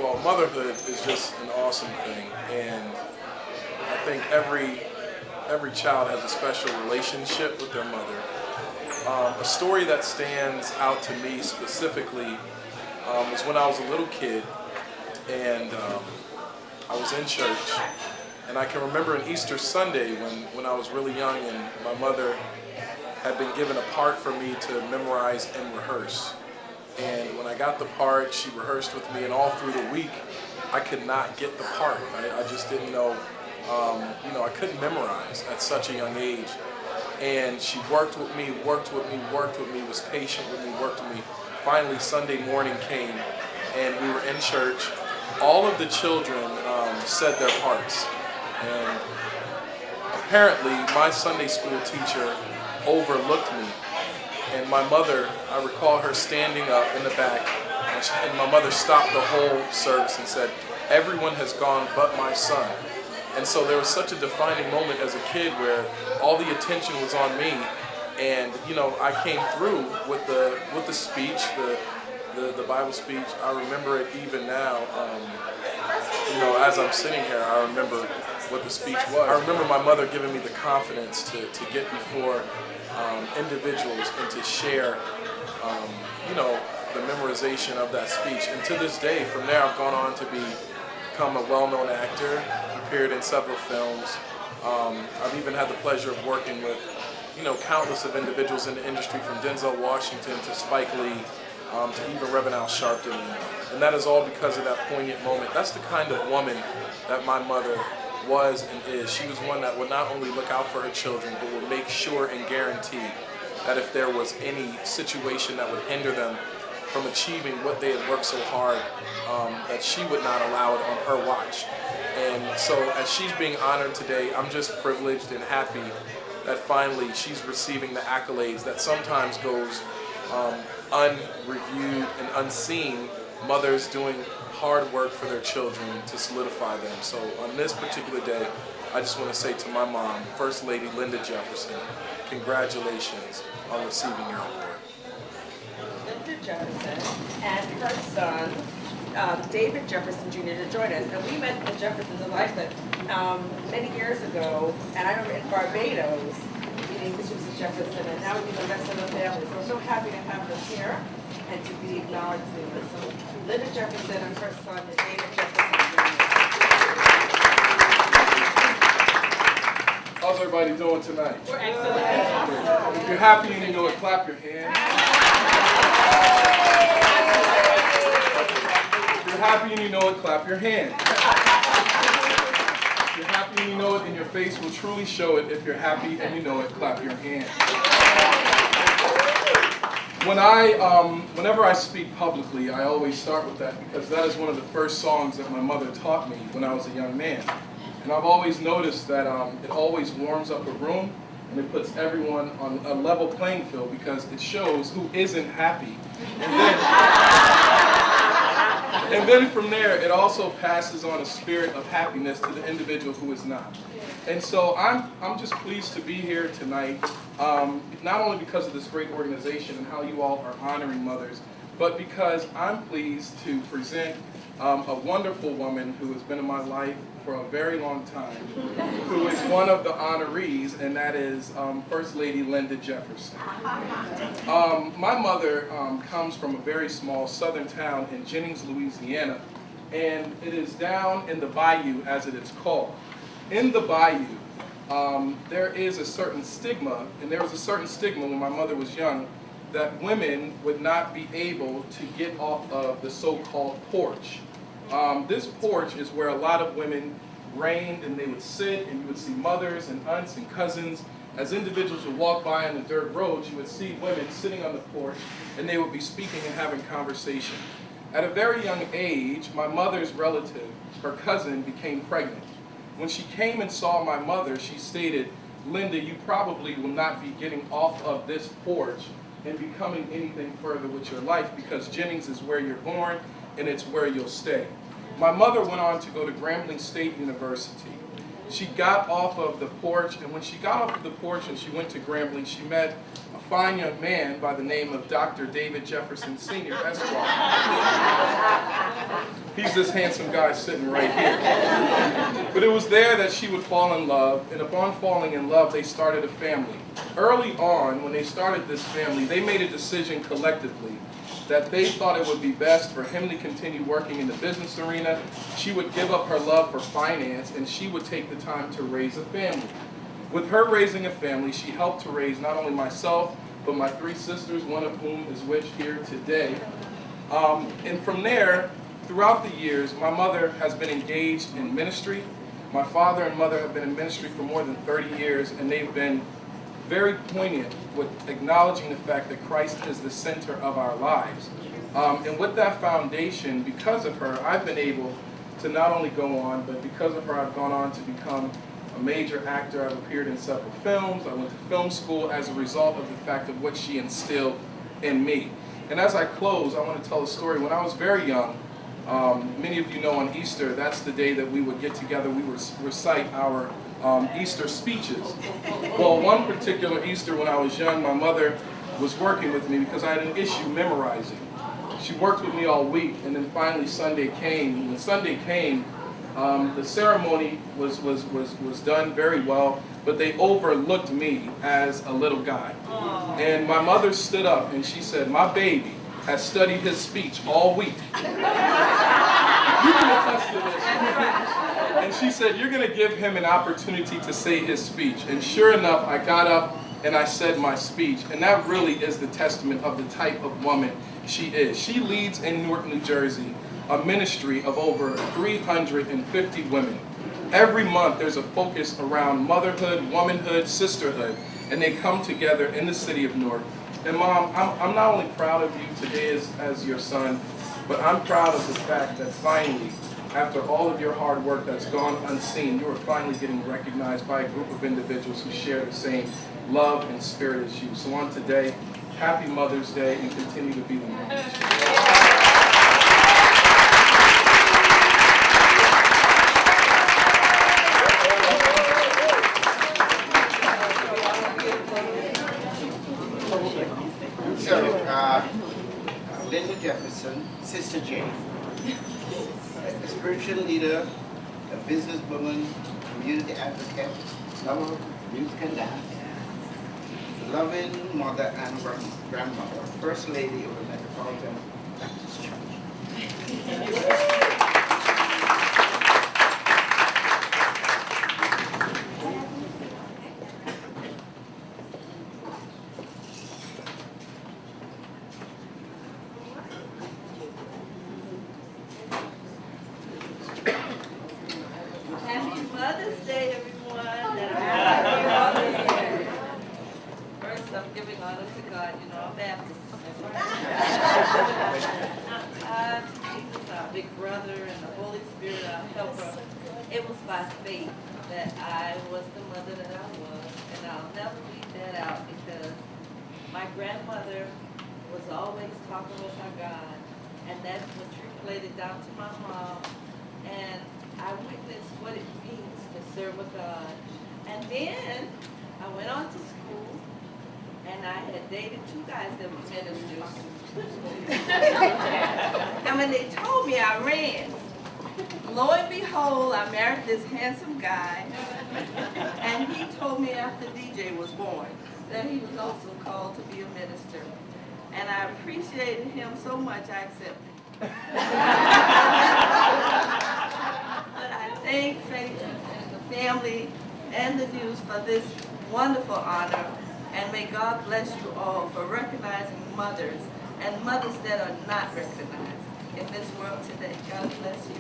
of all, motherhood is just an awesome thing, and I think every child has a special relationship with their mother. A story that stands out to me specifically was when I was a little kid, and I was in church, and I can remember an Easter Sunday when I was really young, and my mother had been given a part for me to memorize and rehearse. And when I got the part, she rehearsed with me, and all through the week, I could not get the part. I just didn't know, I couldn't memorize at such a young age. And she worked with me, was patient with me, worked with me. Finally, Sunday morning came, and we were in church. All of the children said their parts. And apparently, my Sunday school teacher overlooked me. And my mother, I recall her standing up in the back, and my mother stopped the whole service and said, "Everyone has gone but my son." And so there was such a defining moment as a kid where all the attention was on me, and I came through with the speech, the Bible speech. I remember it even now. As I'm sitting here, I remember what the speech was. I remember my mother giving me the confidence to get before individuals and to share, the memorization of that speech. And to this day, from there, I've gone on to become a well-known actor, appeared in several films. I've even had the pleasure of working with, countless of individuals in the industry, from Denzel Washington to Spike Lee, to even Reverend Al Sharpton. And that is all because of that poignant moment. That's the kind of woman that my mother was and is. She was one that would not only look out for her children, but would make sure and guarantee that if there was any situation that would hinder them from achieving what they had worked so hard, that she would not allow it on her watch. And so as she's being honored today, I'm just privileged and happy that finally she's receiving the accolades that sometimes goes unreviewed and unseen. Mothers doing hard work for their children to solidify them. So on this particular day, I just want to say to my mom, First Lady Linda Jefferson, congratulations on receiving your award. Linda Jefferson and her son, David Jefferson Jr. to join us. And we met the Jeffersons, as I said, many years ago, and I remember in Barbados, meeting Mrs. Jefferson, and now we meet the rest of the family. So we're so happy to have them here and to be acknowledged. So Linda Jefferson and her son, David Jefferson Jr. How's everybody doing tonight? We're excellent. If you're happy and you know it, clap your hands. If you're happy and you know it, clap your hands. If you're happy and you know it, then your face will truly show it. If you're happy and you know it, clap your hands. Whenever I speak publicly, I always start with that because that is one of the first songs that my mother taught me when I was a young man. And I've always noticed that it always warms up a room and it puts everyone on a level playing field because it shows who isn't happy. And then from there, it also passes on a spirit of happiness to the individual who is not. And so I'm just pleased to be here tonight, not only because of this great organization and how you all are honoring mothers, but because I'm pleased to present a wonderful woman who has been in my life for a very long time, who is one of the honorees, and that is First Lady Linda Jefferson. My mother comes from a very small southern town in Jennings, Louisiana, and it is down in the bayou, as it is called. In the bayou, there is a certain stigma, and there was a certain stigma when my mother was young, that women would not be able to get off of the so-called porch. This porch is where a lot of women reigned, and they would sit, and you would see mothers and aunts and cousins. As individuals would walk by on the dirt roads, you would see women sitting on the porch, and they would be speaking and having conversation. At a very young age, my mother's relative, her cousin, became pregnant. When she came and saw my mother, she stated, "Linda, you probably will not be getting off of this porch and becoming anything further with your life because Jennings is where you're born and it's where you'll stay." My mother went on to go to Grambling State University. She got off of the porch, and when she got off of the porch and she went to Grambling, she met a fine young man by the name of Dr. David Jefferson Sr., Esquire. He's this handsome guy sitting right here. But it was there that she would fall in love, and upon falling in love, they started a family. Early on, when they started this family, they made a decision collectively that they thought it would be best for him to continue working in the business arena. She would give up her love for finance, and she would take the time to raise a family. With her raising a family, she helped to raise not only myself, but my 3 sisters, one of whom is with here today. And from there, throughout the years, my mother has been engaged in ministry. My father and mother have been in ministry for more than 30 years, and they've been very poignant with acknowledging the fact that Christ is the center of our lives. And with that foundation, because of her, I've been able to not only go on, but because of her, I've gone on to become a major actor. I've appeared in several films. I went to film school as a result of the fact of what she instilled in me. And as I close, I want to tell a story. When I was very young, many of you know on Easter, that's the day that we would get together, we would recite our Easter speeches. Well, one particular Easter when I was young, my mother was working with me because I had an issue memorizing. She worked with me all week, and then finally Sunday came. When Sunday came, the ceremony was done very well, but they overlooked me as a little guy. And my mother stood up and she said, "My baby has studied his speech all week." You can attest to this. And she said, "You're going to give him an opportunity to say his speech." And sure enough, I got up and I said my speech. And that really is the testament of the type of woman she is. She leads in Newark, New Jersey, a ministry of over 350 women. Every month there's a focus around motherhood, womanhood, sisterhood, and they come together in the city of Newark. And Mom, I'm not only proud of you today as your son, but I'm proud of the fact that finally, after all of your hard work that's gone unseen, you are finally getting recognized by a group of individuals who share the same love and spirit as you. So on today, happy Mother's Day, and continue to be the mom that you are. Linda Jefferson, Sister Jane, a spiritual leader, a businesswoman, community advocate, lover of music and dance, loving mother and grandmother, First Lady of the Metropolitan Baptist Church. Happy Mother's Day, everyone. Happy Mother's Day. First, I'm giving honor to God. You know, I'm Baptist. Jesus, our big brother, and the Holy Spirit, our helper. It was by faith that I was the mother that I was, and I'll never leave that out because my grandmother was always talking with our God, and that's what translated down to my mom. And I witnessed what it means to serve a God. And then I went on to school, and I had dated 2 guys that were ministers. And when they told me, I ran. Lo and behold, I married this handsome guy, and he told me after DJ was born that he was also called to be a minister. And I appreciated him so much, I accepted. But I thank Faith and the family and the news for this wonderful honor, and may God bless you all for recognizing mothers and mothers that are not recognized in this world today. God bless you.